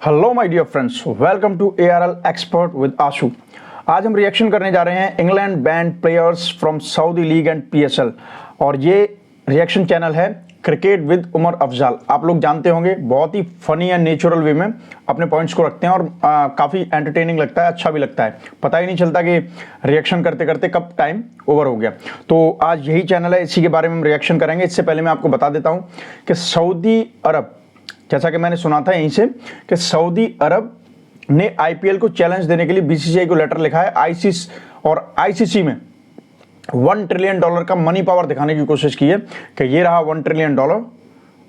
Hello my dear friends, welcome to ARL expert with Ashu. आज हम reaction करने जा रहे हैं England banned players from Saudi league and PSL, और ये रिएक्शन चैनल है क्रिकेट विद उमर अफजाल। आप लोग जानते होंगे, बहुत ही फनी एंड नेचुरल वे में अपने पॉइंट्स को रखते हैं और काफ़ी एंटरटेनिंग लगता है, अच्छा भी लगता है। पता ही नहीं चलता कि रिएक्शन करते करते कब टाइम ओवर हो गया। तो आज यही चैनल है, इसी के बारे में हम रिएक्शन करेंगे। इससे पहले मैं आपको बता देता हूँ कि सऊदी अरब, जैसा कि मैंने सुना था यहीं से, कि सऊदी अरब ने IPL को चैलेंज देने के लिए BCCI को लेटर लिखा है। ICC में $1 ट्रिलियन का मनी पावर दिखाने की कोशिश की है कि ये रहा $1 ट्रिलियन,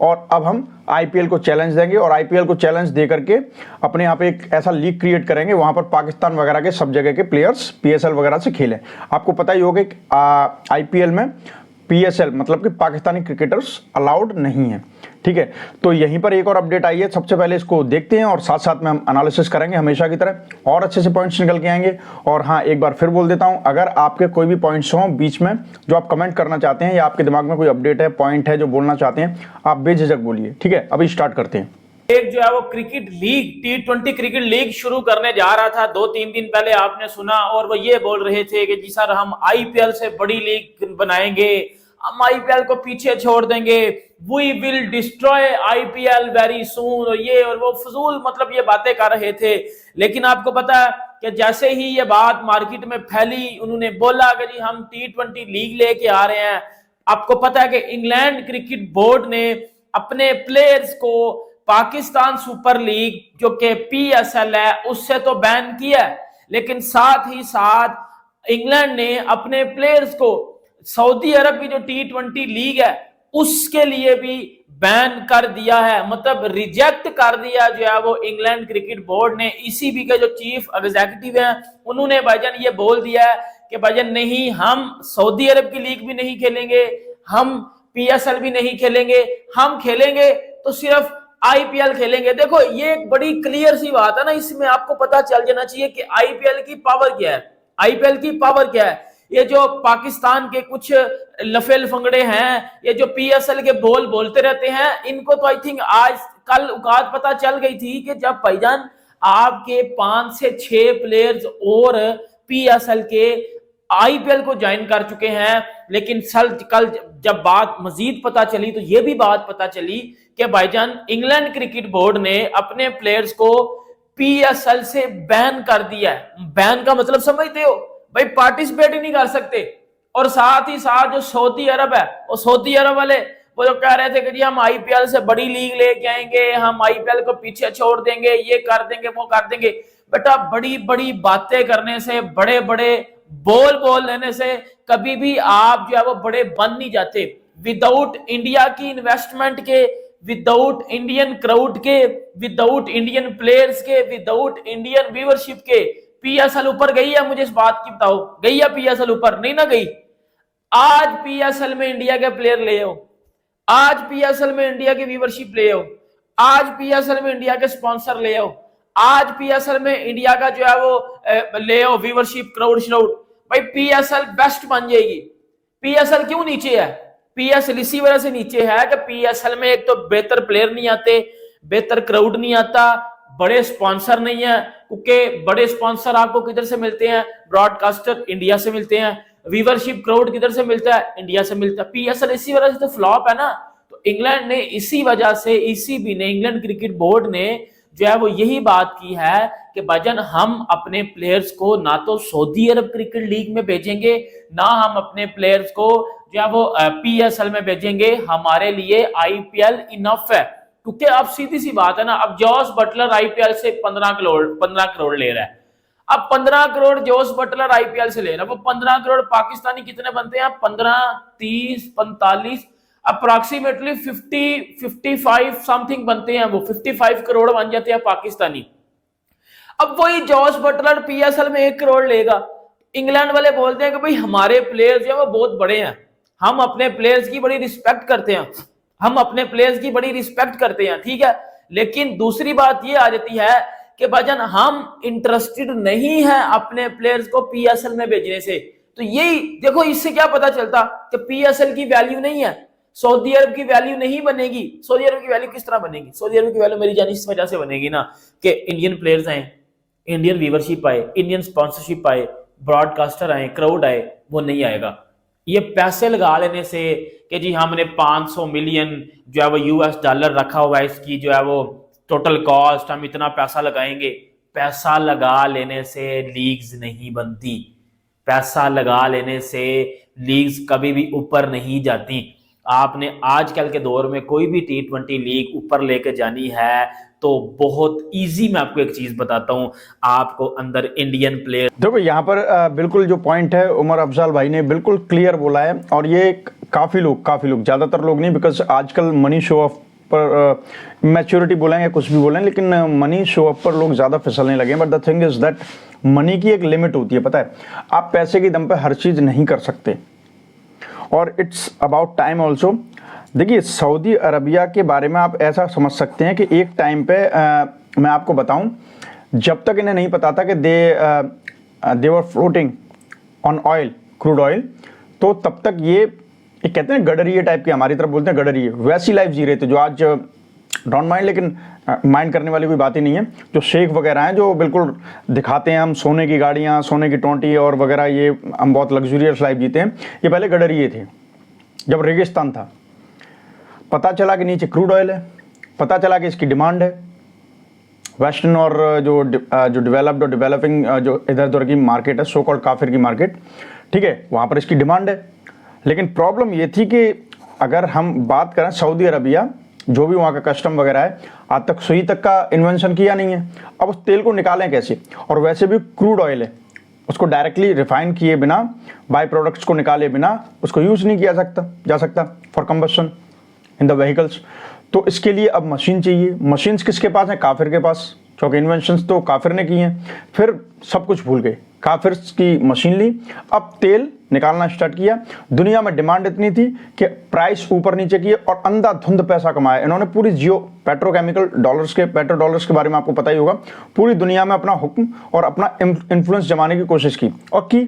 और अब हम IPL को चैलेंज देंगे और IPL को चैलेंज दे करके अपने यहाँ पे एक ऐसा लीग क्रिएट करेंगे, वहां पर पाकिस्तान वगैरह के सब जगह के प्लेयर्स PSL वगैरह से खेलें। आपको पता ही होगा कि IPL में PSL मतलब कि पाकिस्तानी क्रिकेटर्स अलाउड नहीं है। ठीक है, तो यहीं पर एक और अपडेट आई है। सबसे पहले इसको देखते हैं और साथ साथ में हम एनालिसिस करेंगे हमेशा की तरह, और अच्छे से पॉइंट्स निकल के आएंगे। और हाँ, एक बार फिर बोल देता हूं, अगर आपके कोई भी पॉइंट्स हों बीच में जो आप कमेंट करना चाहते हैं, या आपके दिमाग में कोई अपडेट है, पॉइंट है जो बोलना चाहते हैं, आप बेझिझक बोलिए। ठीक है, अभी स्टार्ट करते हैं। एक जो है वो cricket league T20 cricket league शुरू करने जा रहा था 2-3 दिन पहले, आपने सुना, और वो ये बोल रहे थे कि जी सर हम IPL से बड़ी लीग बनाएंगे, हम IPL को पीछे छोड़ देंगे, we will destroy IPL very soon, और ये और वो फजूल मतलब ये बातें कर रहे थे। लेकिन आपको पता है कि जैसे ही ये बात मार्केट में फैली, उन्होंने बोला कि जी हम T20 लीग लेके आ रहे हैं। आपको पता है कि इंग्लैंड क्रिकेट बोर्ड ने अपने प्लेयर्स को पाकिस्तान सुपर लीग जो कि PSL है उससे तो बैन किया है, लेकिन साथ ही साथ इंग्लैंड ने अपने प्लेयर्स को सऊदी अरब की जो T20 लीग है उसके लिए भी बैन कर दिया है, मतलब रिजेक्ट कर दिया जो है वो इंग्लैंड क्रिकेट बोर्ड ने। ECB के जो चीफ एग्जीक्यूटिव हैं उन्होंने भाईजान ये बोल दिया है कि भाईजान नहीं, हम सऊदी अरब की लीग भी नहीं खेलेंगे, हम PSL भी नहीं खेलेंगे, हम खेलेंगे तो सिर्फ IPL खेलेंगे। देखो ये एक बड़ी क्लियर सी बात है ना, इसमें आपको पता चल जाना चाहिए कि IPL की पावर क्या है। IPL की पावर क्या है? ये जो पाकिस्तान के कुछ लफे लफंगड़े हैं, ये जो PSL के बोल बोलते रहते हैं, इनको तो आई थिंक आज कल औकात पता चल गई थी कि जब भाईजान आपके 5 से 6 प्लेयर्स और PSL के IPL को ज्वाइन कर चुके हैं। लेकिन कल जब बात मजीद पता चली तो ये भी बात पता चली कि भाईजान इंग्लैंड क्रिकेट बोर्ड ने अपने प्लेयर्स को PSL से बैन कर दिया है। बैन का मतलब समझते हो भाई, पार्टिसिपेट ही नहीं कर सकते। और साथ ही साथ जो सऊदी अरब है, वो सऊदी अरब वाले वो जो कह रहे थे कि जी हम IPL से बड़ी लीग लेके आएंगे, हम IPL को पीछे छोड़ देंगे, ये कर देंगे, वो कर देंगे। बेटा बड़ी बड़ी बातें करने से, बड़े बड़े बोल लेने से कभी भी आप जो है वो बड़े बन नहीं जाते। विदाउट इंडिया की इन्वेस्टमेंट के, विदाउट इंडियन क्राउड के, विदाउट इंडियन प्लेयर्स के, विदाउट इंडियन व्यूअरशिप के PSL ऊपर गई है? मुझे इस बात की बताओ, गई है PSL ऊपर? नहीं ना गई। आज PSL में इंडिया के प्लेयर ले आओ, आज PSL में इंडिया की व्यूअरशिप ले आओ, आज PSL में इंडिया के स्पॉन्सर ले आओ, आज PSL में इंडिया का जो है वो ले आओ व्यूअरशिप, क्राउड श्राउड, भाई PSL बेस्ट बन जाएगी। PSL क्यों नीचे है? PSL इसी वजह से नीचे है कि PSL में एक तो बेहतर प्लेयर नहीं आते, बेहतर क्राउड नहीं आता, बड़े स्पॉन्सर नहीं है, क्योंकि बड़े स्पॉन्सर आपको किधर से मिलते हैं? ब्रॉडकास्टर इंडिया से मिलते हैं। व्यूअरशिप क्राउड किधर से मिलता है? इंडिया से मिलता है। PSL इसी वजह से तो फ्लॉप है ना। तो इंग्लैंड ने इसी वजह से, ECB ने, इंग्लैंड क्रिकेट बोर्ड ने जो है वो यही बात की है कि भाईजान हम अपने प्लेयर्स को ना तो सऊदी अरब क्रिकेट लीग में भेजेंगे, ना हम अपने प्लेयर्स को जो है वो PSL में भेजेंगे। हमारे लिए IPL इनफ है। क्योंकि अब सीधी सी बात है ना, अब जॉस बटलर IPL से 15 करोड़ ले रहा है। अब 15 करोड़ जॉस बटलर IPL से ले रहा है, वो 15 करोड़ पाकिस्तानी कितने बनते हैं? 15, 30, 45, अप्रोक्सीमेटली 55 समथिंग बनते हैं। वो 55 करोड़ बन जाते हैं पाकिस्तानी। अब वही जॉस बटलर PSL में 1 करोड़ लेगा। इंग्लैंड वाले बोलते हैं कि भाई हमारे प्लेयर्स जो है वो बहुत बड़े हैं, हम अपने प्लेयर्स की बड़ी रिस्पेक्ट करते हैं, हम अपने प्लेयर्स की बड़ी रिस्पेक्ट करते हैं, ठीक है। लेकिन दूसरी बात ये आ जाती है कि भाईजान हम इंटरेस्टेड नहीं है अपने प्लेयर्स को PSL में भेजने से। तो यही देखो, इससे क्या पता चलता कि PSL की वैल्यू नहीं है। सऊदी अरब की वैल्यू नहीं बनेगी। सऊदी अरब की वैल्यू किस तरह बनेगी? सऊदी अरब की वैल्यू मेरी जानी इस वजह से बनेगी ना कि इंडियन प्लेयर्स आए, इंडियन व्यूवरशिप आए, इंडियन स्पॉन्सरशिप आए, ब्रॉडकास्टर आए, क्राउड आए, वो नहीं आएगा। ये पैसे लगा लेने से कि जी हमने 500 मिलियन जो है वो यूएस डॉलर रखा हुआ है, इसकी जो है वो टोटल कॉस्ट, हम इतना पैसा लगाएंगे, पैसा लगा लेने से लीग्स नहीं बनती। पैसा लगा लेने से लीग्स कभी भी ऊपर नहीं जाती। आपने आजकल के दौर में कोई भी T20 लीग ऊपर लेके जानी है तो बहुत इजी, मैं आपको एक चीज बताता हूं, आपको अंदर इंडियन प्लेयर। देखो यहाँ पर बिल्कुल जो पॉइंट है उमर अफजाल भाई ने बिल्कुल क्लियर बोला है, और ये काफ़ी लोग ज़्यादातर लोग नहीं, बिकॉज आजकल मनी शो ऑफ पर मैच्योरिटी बोलेंगे कुछ भी बोलें, लेकिन मनी शो ऑफ पर लोग ज़्यादा फिसलने लगे। But the thing is that money की एक लिमिट होती है, पता है, आप पैसे की दम पे हर चीज़ नहीं कर सकते, और इट्स अबाउट टाइम ऑल्सो। देखिए सऊदी अरबिया के बारे में आप ऐसा समझ सकते हैं कि एक टाइम पे मैं आपको बताऊं, जब तक इन्हें नहीं पता था कि they were floating on oil, crude oil, तो तब तक ये कहते हैं गडरिए टाइप की, हमारी तरफ बोलते हैं गडरिए, वैसी लाइफ जी रहे थे जो आज डोंट माइंड, लेकिन माइंड करने वाली कोई बात ही नहीं है। जो शेख वगैरह हैं जो बिल्कुल दिखाते हैं हम सोने की गाड़ियाँ, सोने की टोंटी और वगैरह, ये हम बहुत लग्जूरियस लाइफ जीते हैं, ये पहले गडरिए थे जब रेगिस्तान था। पता चला कि नीचे क्रूड ऑयल है, पता चला कि इसकी डिमांड है, वेस्टर्न और जो डेवलप्ड और डेवलपिंग जो इधर उधर की मार्केट है, सो कॉल्ड काफिर की मार्केट, ठीक है, वहाँ पर इसकी डिमांड है। लेकिन प्रॉब्लम ये थी कि अगर हम बात करें सऊदी अरबिया, जो भी वहाँ का कस्टम वगैरह है, आज तक सुई तक का इन्वेंशन किया नहीं है। अब उस तेल को निकालें कैसे? और वैसे भी क्रूड ऑयल है, उसको डायरेक्टली रिफाइन किए बिना, बाई प्रोडक्ट्स को निकाले बिना उसको यूज़ नहीं किया जा सकता for combustion in the vehicles. तो इसके लिए अब मशीन चाहिए। मशीन्स किसके पास हैं? काफिर के पास, क्योंकि इन्वेंशंस तो काफिर ने की हैं। फिर सब कुछ भूल गए, काफिर की मशीन ली, अब तेल निकालना स्टार्ट किया। दुनिया में डिमांड इतनी थी कि प्राइस ऊपर नीचे किए और अंधाधुंध पैसा कमाया इन्होंने। पूरी जियो पेट्रोकेमिकल डॉलर्स के, पेट्रो डॉलर्स के बारे में आपको पता ही होगा, पूरी दुनिया में अपना हुक्म और अपना इन्फ्लुएंस जमाने की कोशिश की और की,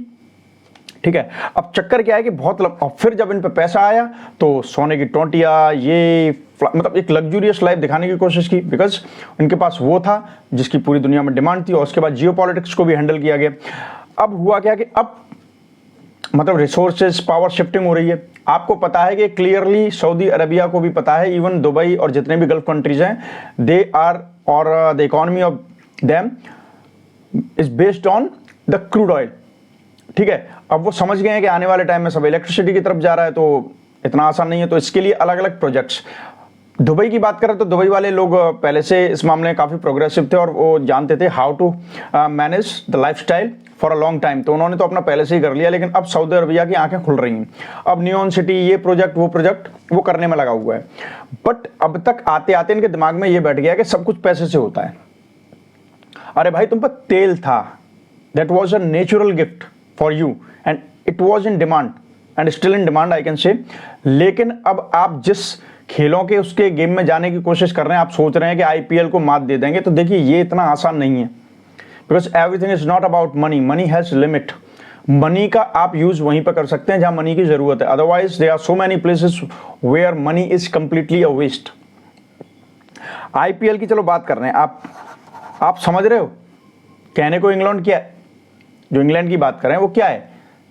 ठीक है। अब चक्कर क्या है कि और फिर जब इन पे पैसा आया तो सोने की टोंटियाँ, ये मतलब एक लग्जूरियस लाइफ दिखाने की कोशिश की, बिकॉज इनके पास वो था जिसकी पूरी दुनिया में डिमांड थी। और उसके बाद जियोपॉलिटिक्स को भी हैंडल किया गया। अब हुआ क्या कि अब मतलब रिसोर्सेज, पावर शिफ्टिंग हो रही है। आपको पता है कि क्लियरली सऊदी अरबिया को भी पता है, इवन दुबई और जितने भी गल्फ कंट्रीज हैं, दे आर और the economy of them is based on the crude oil, ठीक है। अब वो समझ गए हैं कि आने वाले टाइम में सब इलेक्ट्रिसिटी की तरफ जा रहा है, तो इतना आसान नहीं है। तो इसके लिए अलग अलग प्रोजेक्ट्स, दुबई की बात करें तो दुबई वाले लोग पहले से इस मामले में काफ़ी प्रोग्रेसिव थे और वो जानते थे how to manage the lifestyle for a long time, तो उन्होंने तो अपना पहले से ही कर लिया। लेकिन अब सऊदी अरबिया की आंखें खुल रही हैं। अब नियॉन सिटी, ये प्रोजेक्ट वो प्रोजेक्ट वो करने में लगा हुआ है। बट अब तक आते आते इनके दिमाग में ये बैठ गया कि सब कुछ पैसे से होता है। अरे भाई, तुम पर तेल था, that was a natural gift for you and it was in demand and still in demand, I can say. लेकिन अब आप जिस खेलों के उसके गेम में जाने की कोशिश कर रहे हैं, आप सोच रहे हैं कि आईपीएल को मात दे देंगे, तो देखिए ये इतना आसान नहीं है। Because everything is not about money, money has limit. Money का आप यूज वहीं पर कर सकते हैं जहां मनी की जरूरत है, otherwise there are so many places where money is completely a waste. IPL की चलो बात कर रहे हैं, आप समझ रहे हो कहने को इंग्लैंड क्या है, जो इंग्लैंड की बात कर रहे हैं वो क्या है,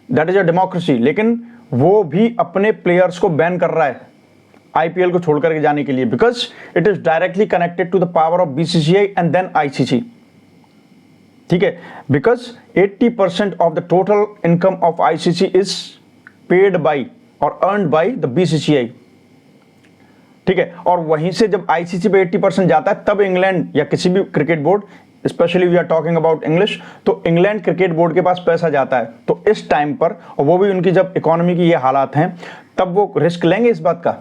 दैट इज अ डेमोक्रेसी। लेकिन वो भी अपने प्लेयर्स को बैन कर रहा है आईपीएल को छोड़ करके जाने के लिए, because it is directly connected to the power of BCCI and then ICC, ठीक है। Because 80% of the total income of ICC is paid by और अर्नड बाई द बीसीसीआई, ठीक है। और वहीं से जब आईसीसी पे 80% जाता है, तब इंग्लैंड या किसी भी cricket board, specially we are talking about English, तो इंग्लैंड क्रिकेट बोर्ड के पास पैसा जाता है। तो इस टाइम पर, और वो भी उनकी जब इकोनॉमी की ये हालात हैं, तब वो रिस्क लेंगे इस बात का?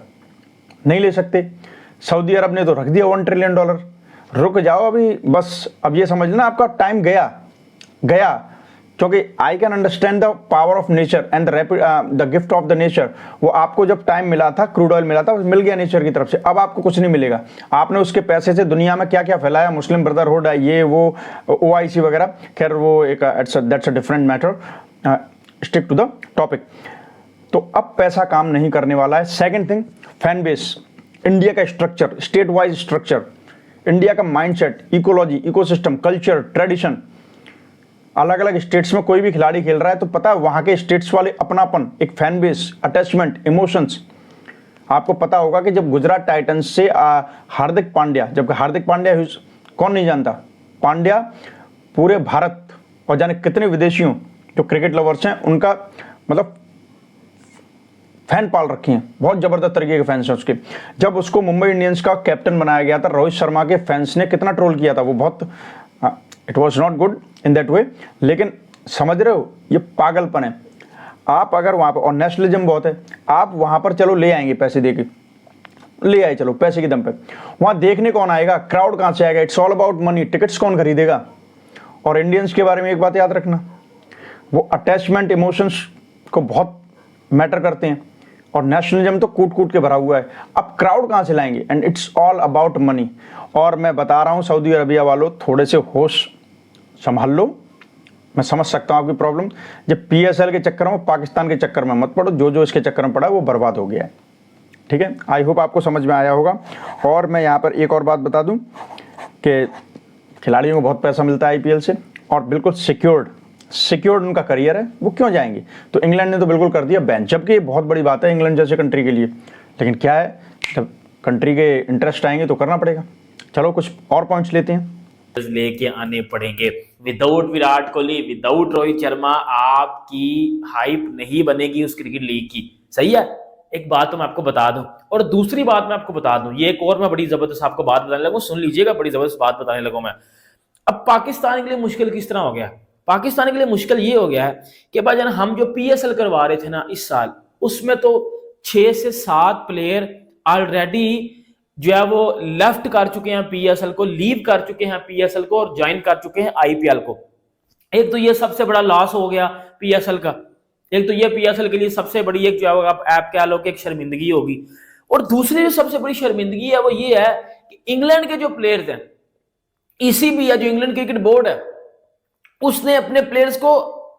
नहीं ले सकते। सऊदी अरब ने तो रख दिया $1 ट्रिलियन। रुक जाओ अभी, बस अब ये समझ लेना आपका टाइम गया, क्योंकि I can understand the power of nature and the gift of the nature. वो आपको जब टाइम मिला था, क्रूड ऑयल मिला था, मिल गया नेचर की तरफ से, अब आपको कुछ नहीं मिलेगा। आपने उसके पैसे से दुनिया में क्या क्या फैलाया, मुस्लिम ब्रदरहुड है, ये वो OIC वगैरह, खैर वो एक that's a different matter, stick to the topic. तो अब पैसा काम नहीं करने वाला है। Second thing, fan base, India का structure, state wise structure, India का mindset, ecology, ecosystem, culture, tradition, अलग अलग स्टेट्स में कोई भी खिलाड़ी खेल रहा है तो पता है वहाँ के स्टेट्स वाले अपनापन, एक फैन बेस, अटैचमेंट, इमोशंस। आपको पता होगा कि जब गुजरात टाइटंस से हार्दिक पांड्या, जब हार्दिक पांड्या कौन नहीं जानता, पांड्या पूरे भारत और जाने कितने विदेशियों जो क्रिकेट लवर्स हैं उनका मतलब फैन पाल रखे हैं, बहुत जबरदस्त तरीके के फैंस हैं उसके। जब उसको मुंबई इंडियंस का कैप्टन बनाया गया था, रोहित शर्मा के फैंस ने कितना ट्रोल किया था, वो बहुत it was not good in that way. लेकिन समझ रहे हो ये पागलपन है। आप अगर वहाँ पर, और नेशनलिज्म बहुत है, आप वहाँ पर चलो ले आएंगे पैसे दे के, ले आए चलो पैसे के दम पे, वहाँ देखने कौन आएगा, क्राउड कहाँ से आएगा, it's all about money, tickets कौन खरीदेगा। और इंडियंस के बारे में एक बात याद रखना, वो अटैचमेंट, इमोशंस को बहुत मैटर करते हैं और नेशनलिज्म तो कूट कूट के भरा हुआ है। अब क्राउड कहाँ से लाएंगे, and it's all about money. और मैं बता रहा हूँ सऊदी अरबिया वालों, थोड़े से होश संभाल लो। मैं समझ सकता हूँ आपकी प्रॉब्लम, जब पीएसएल के चक्कर में, पाकिस्तान के चक्कर में मत पड़ो, जो जो इसके चक्कर में पड़ा वो बर्बाद हो गया है। ठीक है, आई होप आपको समझ में आया होगा। और मैं यहाँ पर एक और बात बता दूँ कि खिलाड़ियों को बहुत पैसा मिलता है आईपीएल से और बिल्कुल सिक्योर्ड उनका करियर है, वो क्यों जाएंगे। तो इंग्लैंड ने तो बिल्कुल कर दिया बैन, जबकि ये बहुत बड़ी बात है इंग्लैंड जैसे कंट्री के लिए। लेकिन क्या है, जब कंट्री के इंटरेस्ट आएंगे तो करना पड़ेगा। चलो कुछ और पॉइंट्स लेते हैं, लेके आने पड़ेंगे। विदाउट विराट कोहली, विदाउट रोहित शर्मा आपकी हाइप नहीं बनेगी उस क्रिकेट लीग की। सही है, एक बात तो मैं आपको बता दूं। और दूसरी बात मैं आपको बता दूं, ये एक और मैं बड़ी जबरदस्त आपको बात बताने लगूं, सुन लीजिएगा, बड़ी जबरदस्त बात बताने लगूं मैं। अब पाकिस्तान के लिए मुश्किल किस तरह हो गया, पाकिस्तान के लिए मुश्किल ये हो गया है कि भाईजान हम जो पीएसएल करवा रहे थे ना इस साल, उसमें तो 6 से 7 प्लेयर ऑलरेडी जो है वो लेफ्ट कर चुके हैं पीएसएल को, लीव कर चुके हैं पीएसएल को और ज्वाइन कर चुके हैं आईपीएल को। एक तो ये सबसे बड़ा लॉस हो गया पीएसएल का, एक तो ये पीएसएल के लिए सबसे बड़ी एक जो है आप ऐप कह लो कि एक शर्मिंदगी होगी। और दूसरी जो सबसे बड़ी शर्मिंदगी है वो ये है कि इंग्लैंड के जो प्लेयर्स हैं, ईसीबी है जो इंग्लैंड क्रिकेट बोर्ड है, उसने अपने प्लेयर्स को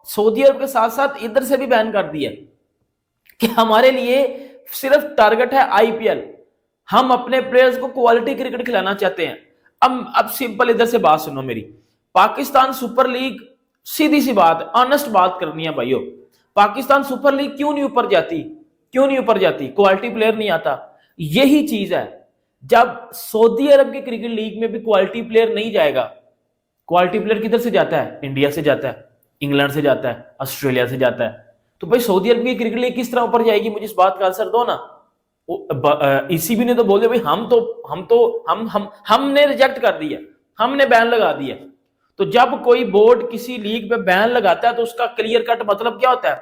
सऊदी अरब के साथ साथ इधर से भी बैन कर दिया कि हमारे लिए सिर्फ टारगेट है आईपीएल, हम अपने प्लेयर्स को क्वालिटी क्रिकेट खिलाना चाहते हैं। अब सिंपल इधर से बात सुनो मेरी, पाकिस्तान सुपर लीग, सीधी सी बात, ऑनेस्ट बात करनी है भाइयों, पाकिस्तान सुपर लीग क्यों नहीं ऊपर जाती, क्यों नहीं ऊपर जाती, क्वालिटी प्लेयर नहीं आता। यही चीज है, जब सऊदी अरब की क्रिकेट लीग में भी क्वालिटी प्लेयर नहीं जाएगा, क्वालिटी प्लेयर किधर से जाता है, इंडिया से जाता है, इंग्लैंड से जाता है, ऑस्ट्रेलिया से जाता है, तो भाई सऊदी अरब की क्रिकेट लीग किस तरह ऊपर जाएगी, मुझे इस बात का आंसर दो ना। ईसीबी ने तो बोले भाई हमने रिजेक्ट कर दिया, हमने बैन लगा दिया। तो जब कोई बोर्ड किसी लीग पे बैन लगाता है तो उसका क्लियर कट मतलब क्या होता है,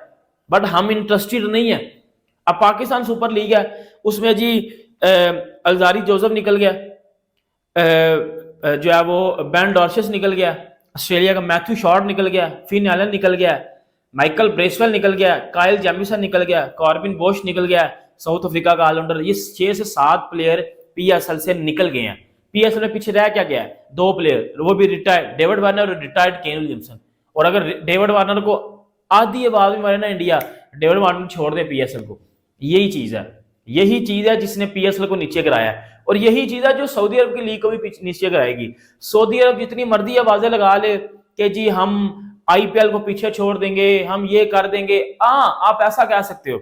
बट हम इंटरेस्टेड नहीं है। अब पाकिस्तान सुपर लीग है, उसमें जी अलजारी जोसेफ निकल गया, जो है वो बेन डॉर्सेस निकल गया, ऑस्ट्रेलिया का मैथ्यू शॉर्ट निकल गया, फिन एलन निकल गया, माइकल ब्रेसवेल निकल गया, काइल जेमिसन निकल गया, कॉर्बिन बोश निकल गया, साउथ अफ्रीका का ऑलराउंडर। ये 6 से 7 प्लेयर पीएसएल से निकल गए हैं। पीएसएल में पीछे रह क्या गया है, 2 प्लेयर, वो भी रिटायर्ड, डेविड वार्नर और रिटायर्ड केन विलियमसन। और अगर डेविड वार्नर को आधी आवाज में मारे ना इंडिया, डेविड वार्नर छोड़ दे पीएसएल को। यही चीज है, यही चीज है जिसने पीएसएल को नीचे कराया है, और यही चीज है जो सऊदी अरब की लीग को भी नीचे कराएगी। सऊदी अरब जितनी मर्जी आवाजें लगा ले कि जी हम आईपीएल को पीछे छोड़ देंगे, हम ये कर देंगे, आप ऐसा कह सकते हो,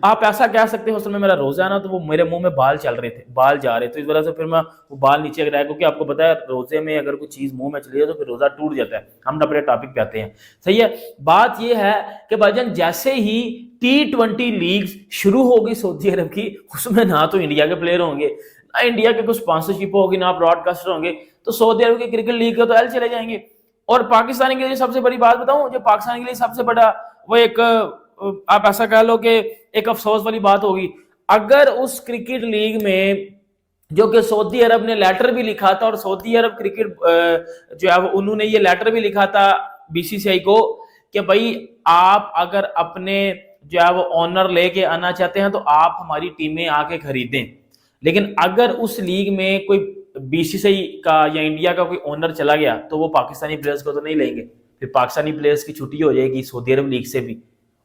आप ऐसा कह सकते हो। उस समय मेरा रोजा है ना, तो वो मेरे मुंह में बाल चल रहे थे, बाल जा रहे, तो इस वजह से फिर मैं वो बाल नीचे गिराया, क्योंकि आपको पता है रोजे में अगर कोई चीज मुंह में चली जाए तो फिर रोजा टूट जाता है। हम अपने टॉपिक पे आते हैं। सही है, बात ये है कि भाईजान जैसे ही T20 लीग शुरू होगी सऊदी अरब की, उसमें ना तो इंडिया के प्लेयर होंगे, ना इंडिया के कुछ स्पॉन्सरशिप होगी, ना ब्रॉडकास्टर होंगे, तो सऊदी अरब की क्रिकेट लीग के तो एल चले जाएंगे। और पाकिस्तान के लिए सबसे बड़ी बात बताऊं, जो पाकिस्तान के लिए सबसे बड़ा वो एक, आप ऐसा कह लो कि एक अफसोस वाली बात होगी, अगर उस क्रिकेट लीग में जो कि सऊदी अरब ने लेटर भी लिखा था, और सऊदी अरब क्रिकेट जो है उन्होंने ये लेटर भी लिखा था बीसीसीआई को कि भाई आप अगर अपने जो है वो ऑनर लेके आना चाहते हैं तो आप हमारी टीमें आके खरीदें। लेकिन अगर उस लीग में कोई बीसीसीआई का या इंडिया का कोई ओनर चला गया तो वो पाकिस्तानी प्लेयर्स को तो नहीं लेंगे, फिर पाकिस्तानी प्लेयर्स की छुट्टी हो जाएगी सऊदी अरब लीग से भी,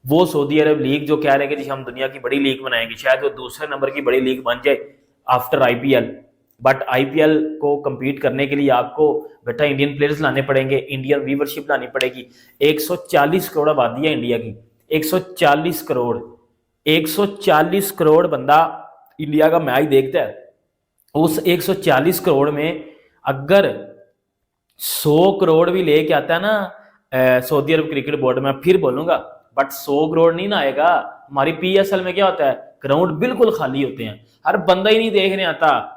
वो सऊदी अरब लीग जो कह रहे हैं कि जी हम दुनिया की बड़ी लीग बनाएंगे, शायद वो दूसरे नंबर की बड़ी लीग बन जाए आफ्टर आईपीएल। बट आईपीएल को compete करने के लिए आपको बेटा इंडियन प्लेयर्स लाने पड़ेंगे, इंडियन व्यूवरशिप लानी पड़ेगी। 140 करोड़ आबादी है इंडिया की, 140 करोड़, 140 करोड़ बंदा इंडिया का मैच देखता है। उस 140 करोड़ में अगर 100 करोड़ भी लेके आता है ना सऊदी अरब क्रिकेट बोर्ड में, फिर बोलूंगा, बट 100 करोड़ नहीं ना आएगा। हमारी पीएसएल में क्या होता है, ग्राउंड बिल्कुल खाली होते हैं, हर बंदा ही नहीं देखने आता।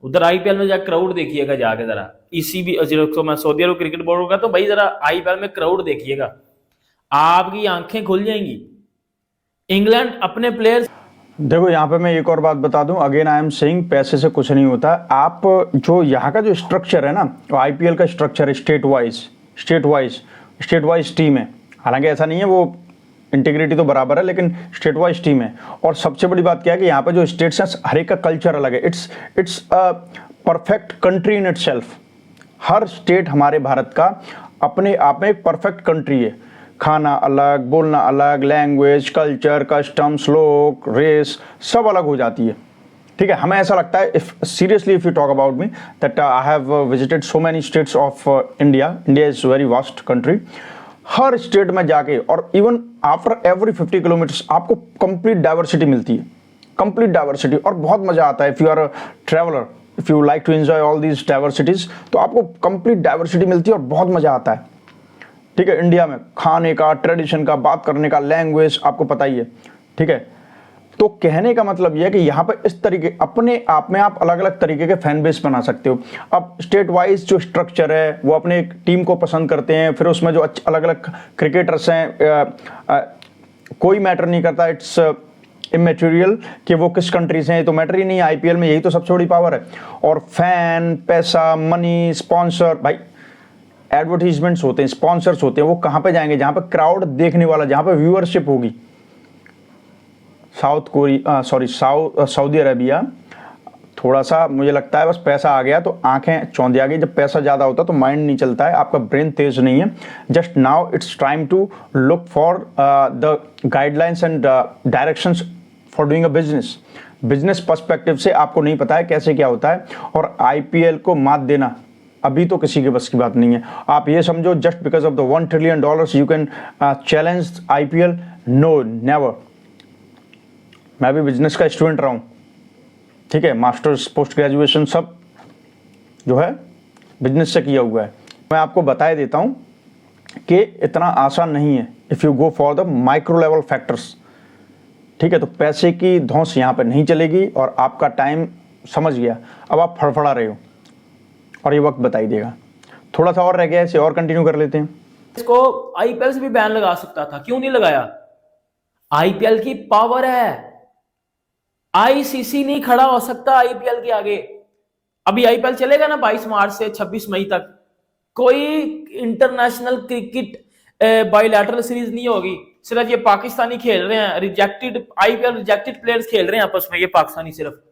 उधर आईपीएल में जाकर क्राउड देखिएगा जाके जरा, इसी भी तो मैं सऊदी अरब क्रिकेट बोर्ड का, तो भाई जरा आईपीएल में क्राउड देखिएगा, आपकी आंखें खुल जाएंगी। इंग्लैंड अपने प्लेयर्स, देखो यहाँ पे मैं एक और बात बता दूं, अगेन आई एम सेइंग पैसे से कुछ नहीं होता। आप जो यहाँ का जो स्ट्रक्चर है ना, वो आईपीएल का स्ट्रक्चर है स्टेट वाइज टीम है। हालांकि ऐसा नहीं है, वो इंटीग्रिटी तो बराबर है, लेकिन स्टेट वाइज टीम है। और सबसे बड़ी बात क्या है कि यहाँ पे जो स्टेट्स हैं हर एक का कल्चर अलग है। It's a perfect country in itself. Her state हमारे भारत का अपने आप में एक परफेक्ट कंट्री है। खाना अलग, बोलना अलग, लैंग्वेज, कल्चर, कस्टम्स, लोग, रेस सब अलग हो जाती है। ठीक है, हमें ऐसा लगता है, if seriously if you talk about me, that I have visited so many states of India is very vast country. हर स्टेट में जाके, और इवन आफ्टर एवरी 50 किलोमीटर्स आपको कंप्लीट डाइवर्सिटी मिलती है, कंप्लीट डाइवर्सिटी, और बहुत मजा आता है। If you are a traveller, if you like to enjoy all these diversities, तो आपको कंप्लीट डाइवर्सिटी मिलती है और बहुत मजा आता है। ठीक है, इंडिया में खाने का, ट्रेडिशन का, बात करने का, लैंग्वेज आपको पता ही है। ठीक है, तो कहने का मतलब यह है कि यहाँ पे इस तरीके अपने आप में आप अलग अलग तरीके के फैन बेस बना सकते हो। अब स्टेट वाइज जो स्ट्रक्चर है वो अपने एक टीम को पसंद करते हैं, फिर उसमें जो अलग अलग क्रिकेटर्स हैं, कोई मैटर नहीं करता, इट्स इमेटेरियल कि वो किस कंट्री से हैं, तो मैटर ही नहीं है। आईपीएल में यही तो सबसे बड़ी पावर है। और फैन, पैसा, मनी, स्पॉन्सर, भाई एडवर्टीजमेंट्स होते हैं, स्पॉन्सर्स होते हैं, वो कहाँ पे जाएंगे, जहाँ पे क्राउड देखने वाला, जहाँ पे व्यूअरशिप होगी। सऊदी अरेबिया थोड़ा सा मुझे लगता है बस पैसा आ गया तो आंखें चौंधिया गई। जब पैसा ज़्यादा होता है तो माइंड नहीं चलता है, आपका ब्रेन तेज नहीं है। Just now it's time to look for the guidelines and directions for doing a business perspective से आपको नहीं पता है कैसे क्या होता है। और आईपीएल को मात देना अभी तो किसी के बस की बात नहीं है। आप ये समझो just because of the $1 trillion you can challenge IPL, no, never. मैं भी बिजनेस का स्टूडेंट रहा हूँ, ठीक है, मास्टर्स, पोस्ट ग्रेजुएशन सब जो है बिजनेस से किया हुआ है। मैं आपको बता देता हूँ कि इतना आसान नहीं है if you go for the micro level factors. ठीक है, तो पैसे की धौंस यहाँ पे नहीं चलेगी और आपका टाइम समझ गया। अब आप फड़फड़ा रहे हो और ये वक्त बताई देगा। थोड़ा सा और रह गया, इसे और कंटिन्यू कर लेते हैं। इसको आईपीएल से भी बैन लगा सकता था, क्यों नहीं लगाया? आईपीएल की पावर है, आईसीसी नहीं खड़ा हो सकता आईपीएल के आगे। अभी आईपीएल चलेगा ना 22 मार्च से 26 मई तक, कोई इंटरनेशनल क्रिकेट बायलैटरल सीरीज नहीं होगी। सिर्फ ये पाकिस्तानी खेल रहे हैं, रिजेक्टेड आईपीएल रिजेक्टेड प्लेयर्स खेल रहे हैं आपस में, ये पाकिस्तानी सिर्फ,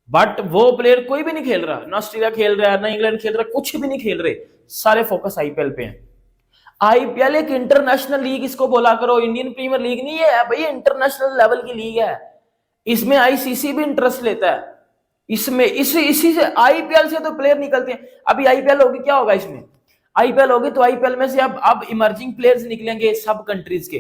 बट वो प्लेयर कोई भी नहीं खेल रहा, ना ऑस्ट्रेलिया खेल रहा है, ना इंग्लैंड खेल रहा है, कुछ भी नहीं खेल रहे, सारे फोकस आईपीएल पे हैं। आईपीएल एक इंटरनेशनल लीग इसको बोला करो, इंडियन प्रीमियर लीग नहीं है भाई, इंटरनेशनल लेवल की लीग है। इसमें आईसीसी भी इंटरेस्ट लेता है, इसमें इसी से आईपीएल से तो प्लेयर निकलते हैं। अभी आईपीएल होगी, क्या होगा इसमें? आईपीएल होगी तो आईपीएल में से अब इमर्जिंग प्लेयर्स निकलेंगे सब कंट्रीज के।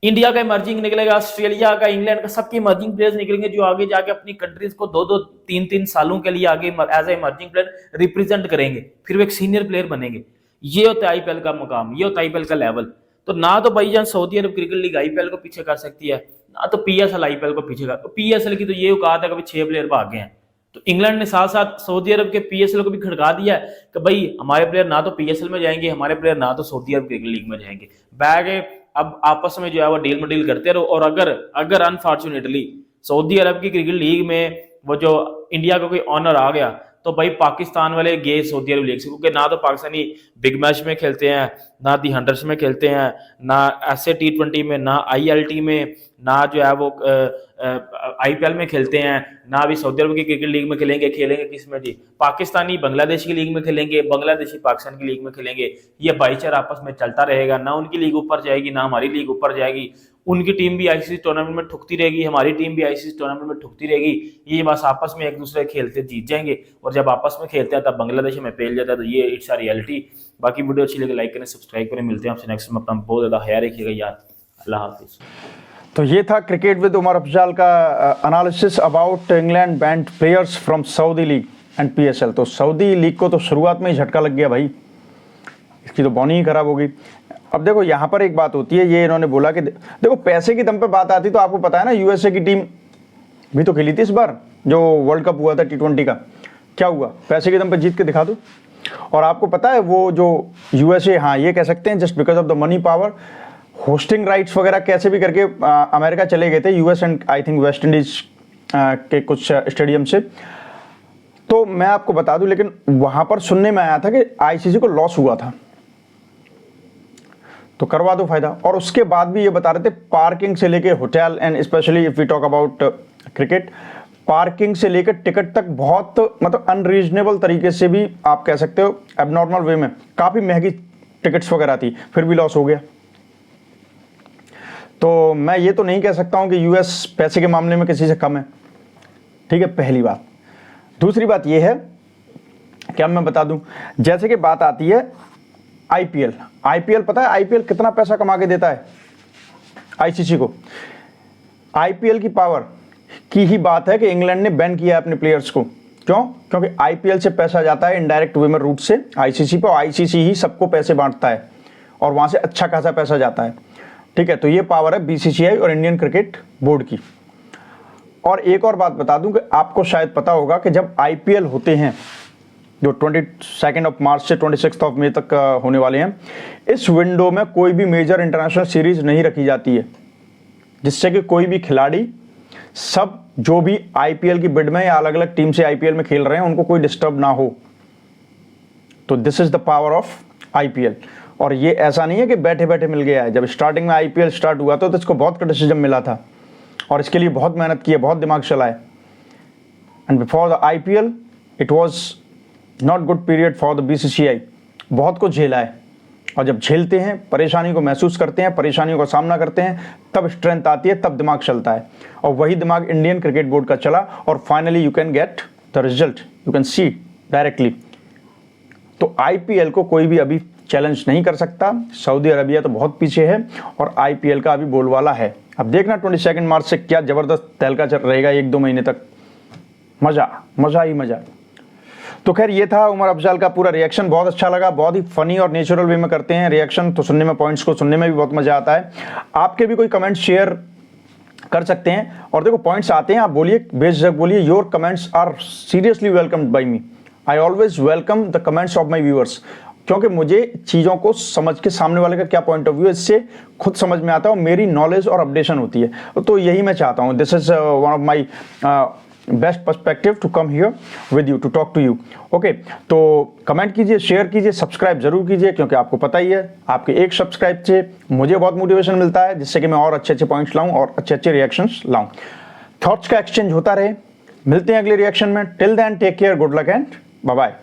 इंडिया का इमर्जिंग निकलेगा, ऑस्ट्रेलिया का, इंग्लैंड का, सबके इमर्जिंग प्लेयर्स निकलेंगे जो आगे जाके अपनी कंट्रीज को 2-2, 3-3 सालों के लिए आगे as a emerging player represent करेंगे, फिर वो एक सीनियर प्लेयर बनेंगे। ये होता है आईपीएल का मुकाम, ये होता है आईपीएल का लेवल। तो ना तो भाईजान सऊदी अरब क्रिकेट लीग आईपीएल को पीछे कर सकती है, ना तो पीएसएल आईपीएल को पीछे कर। तो पीएसएल की तो ये औकात है कि 6 प्लेयर भाग गए हैं, तो इंग्लैंड ने साथ साथ सऊदी अरब के पीएसएल को भी खड़का दिया है कि भाई हमारे प्लेयर ना तो पीएसएल में जाएंगे, हमारे प्लेयर ना तो सऊदी अरब क्रिकेट लीग में जाएंगे। बैग अब आपस में जो है वो डील मडील करते रहो। और अगर अनफॉर्चुनेटली सऊदी अरब की क्रिकेट लीग में वो जो इंडिया का कोई ऑनर आ गया तो भाई पाकिस्तान वाले गए सऊदी अरब लीग से, क्योंकि ना तो पाकिस्तानी बिग मैच में खेलते हैं, ना दी हंड्रेड्स में खेलते हैं, ना ऐसे T20 में, ना ILT में, ना जो है वो IPL में खेलते हैं, ना अभी सऊदी अरब की क्रिकेट लीग में खेलेंगे किस में जी, पाकिस्तानी बांग्लादेश की लीग में खेलेंगे, बांग्लादेशी पाकिस्तान की लीग में खेलेंगे। ये भाईचारा आपस में चलता रहेगा, ना उनकी लीग ऊपर जाएगी ना हमारी लीग ऊपर जाएगी। उनकी टीम भी आईसीसी टूर्नामेंट में ठुकती रहेगी, हमारी टीम भी आईसीसी टूर्नामेंट में ठुकती रहेगी। ये बस आपस में एक दूसरे खेलते जीत जाएंगे, और जब आपस में खेलते हैं तब बांग्लादेश में फेल जाता है। तो ये इट्स आ रियलिटी। बाकी वीडियो अच्छी लगे लाइक करें, सब्सक्राइब करें। मिलते हैं आपसे नेक्स्ट में। अपना बहुत ज़्यादा ख्याल रखिएगा यार। अल्लाह हाफिज़। तो ये था क्रिकेट विद उमर अफजाल का analysis about England banned players from Saudi league and PSL। तो सऊदी लीग को तो शुरुआत में ही झटका लग गया भाई, इसकी तो बॉनी ही खराब हो गई। अब देखो यहाँ पर एक बात होती है, ये इन्होंने बोला कि देखो पैसे की दम पे बात आती, तो आपको पता है ना USA की टीम भी तो खेली थी इस बार, जो वर्ल्ड कप हुआ था T20 का। क्या हुआ, पैसे की दम पे जीत के दिखा दो। और आपको पता है वो जो USA, हाँ ये कह सकते हैं just because of the money power, hosting rights वगैरह कैसे भी करके अमेरिका चले गए थे, US and I think West Indies के कुछ स्टेडियम से। तो मैं आपको बता दूं, लेकिन वहां पर सुनने में आया था कि ICC को लॉस हुआ था, तो करवा दो फायदा। और उसके बाद भी ये बता रहे थे पार्किंग से लेके hotel and specially if we talk about cricket, parking से लेकर टिकट तक बहुत मतलब अनरीजनेबल तरीके से भी आप कह सकते हो, एबनॉर्मल वे में काफ़ी महंगी टिकट्स वगैरह थी, फिर भी लॉस हो गया। तो मैं ये तो नहीं कह सकता हूँ कि US पैसे के मामले में किसी से कम है, ठीक है, पहली बात। दूसरी बात ये है, क्या मैं बता दूं, जैसे कि बात आती है IPL पता है IPL कितना पैसा कमा के देता है ICC को। IPL की पावर की ही बात है कि इंग्लैंड ने बैन किया है अपने प्लेयर्स को। क्यों? क्योंकि IPL से पैसा जाता है इनडायरेक्ट वे में रूट से ICC पे, और ICC ही सबको पैसे बांटता है और वहां से अच्छा खासा पैसा जाता है, ठीक है। तो ये पावर है BCCI और इंडियन क्रिकेट बोर्ड की। और एक और बात बता दूं कि आपको शायद पता होगा कि जब IPL होते हैं जो 22 मार्च से 26 मई तक होने वाले हैं, इस विंडो में कोई भी मेजर इंटरनेशनल सीरीज नहीं रखी जाती है, जिससे कि कोई भी खिलाड़ी, सब जो भी IPL की बिड में या अलग अलग टीम से IPL में खेल रहे हैं, उनको कोई डिस्टर्ब ना हो। तो this is the power of IPL। और ये ऐसा नहीं है कि बैठे बैठे मिल गया है। जब स्टार्टिंग में IPL स्टार्ट हुआ तो इसको बहुत क्रिटिसिज्म मिला था और इसके लिए बहुत मेहनत की है, बहुत दिमाग चलाए। And before the IPL it was not good period for the BCCI, बहुत कुछ झेला है। और जब झेलते हैं, परेशानी को महसूस करते हैं, परेशानियों का सामना करते हैं, तब स्ट्रेंथ आती है, तब दिमाग चलता है। और वही दिमाग इंडियन क्रिकेट बोर्ड का चला और finally you can get the result, you can see directly. तो IPL को कोई भी अभी चैलेंज नहीं कर सकता। सऊदी अरबिया तो बहुत पीछे है और IPL का अभी बोलवाला है। अब देखना 22 मार्च से क्या जबरदस्त तहलका रहेगा 1-2 महीने तक, मजा ही मजा। तो खैर ये था उमर अफजाल का पूरा रिएक्शन, बहुत अच्छा लगा, बहुत ही फनी और नेचुरल वे में करते हैं रिएक्शन, तो सुनने में, पॉइंट्स को सुनने में भी बहुत मजा आता है। आपके भी कोई कमेंट्स शेयर कर सकते हैं, और देखो पॉइंट्स आते हैं, आप बोलिए, बेझिझक बोलिए। Your comments are seriously welcomed by me. I always welcome the comments of my viewers, क्योंकि मुझे चीज़ों को समझ के सामने वाले का क्या पॉइंट ऑफ व्यू है, इससे खुद समझ में आता है और मेरी नॉलेज और अपडेशन होती है। तो यही मैं चाहता हूँ। This is one of my best perspective to come here with you, to talk to you. Okay, तो कमेंट कीजिए, शेयर कीजिए, सब्सक्राइब जरूर कीजिए, क्योंकि आपको पता ही है आपके एक सब्सक्राइब से मुझे बहुत मोटिवेशन मिलता है, जिससे कि मैं और अच्छे पॉइंट्स लाऊं और अच्छे रिएक्शंस लाऊं। थॉट्स का एक्सचेंज होता रहे। मिलते हैं अगले रिएक्शन में। Till then take care, good luck and bye bye.